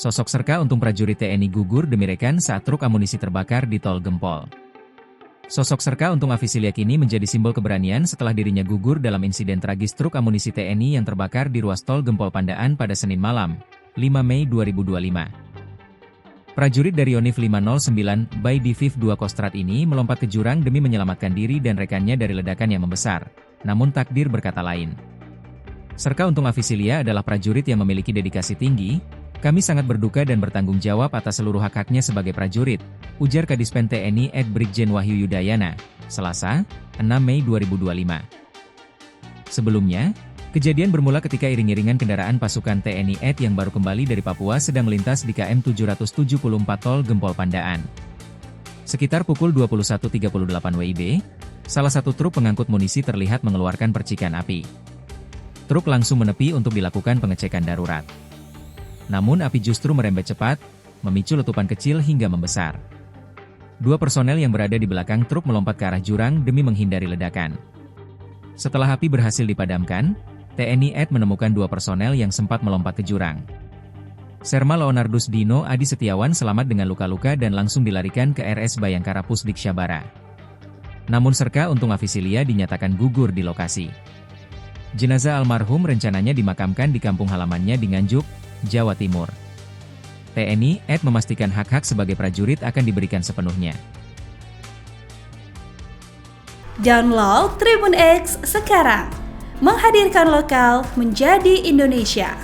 Sosok Serka Untung prajurit TNI gugur demi rekan saat truk amunisi terbakar di Tol Gempol. Sosok Serka Untung Afisiliak ini menjadi simbol keberanian setelah dirinya gugur dalam insiden tragis truk amunisi TNI yang terbakar di ruas Tol Gempol Pandaan pada Senin malam, 5 Mei 2025. Prajurit dari Yonif 509 by Diviv 2 Kostrad ini melompat ke jurang demi menyelamatkan diri dan rekannya dari ledakan yang membesar. Namun takdir berkata lain. Serka Untung Afisilia adalah prajurit yang memiliki dedikasi tinggi. Kami sangat berduka dan bertanggung jawab atas seluruh hak-haknya sebagai prajurit, ujar Kadispen TNI Brigjen Wahyu Yudayana, Selasa, 6 Mei 2025. Sebelumnya, kejadian bermula ketika iring-iringan kendaraan pasukan TNI yang baru kembali dari Papua sedang melintas di KM 774 Tol Gempol Pandaan. Sekitar pukul 21.38 WIB, salah satu truk pengangkut munisi terlihat mengeluarkan percikan api. Truk langsung menepi untuk dilakukan pengecekan darurat. Namun api justru merembet cepat, memicu letupan kecil hingga membesar. Dua personel yang berada di belakang truk melompat ke arah jurang demi menghindari ledakan. Setelah api berhasil dipadamkan, TNI menemukan dua personel yang sempat melompat ke jurang. Serma Leonardus Dino Adi Setiawan selamat dengan luka-luka dan langsung dilarikan ke RS Bayangkara Pusdik Syabara. Namun Serka Untung Afisilia dinyatakan gugur di lokasi. Jenazah almarhum rencananya dimakamkan di kampung halamannya di Nganjuk, Jawa Timur. TNI memastikan hak-hak sebagai prajurit akan diberikan sepenuhnya. Download Tribun X sekarang, menghadirkan lokal menjadi Indonesia.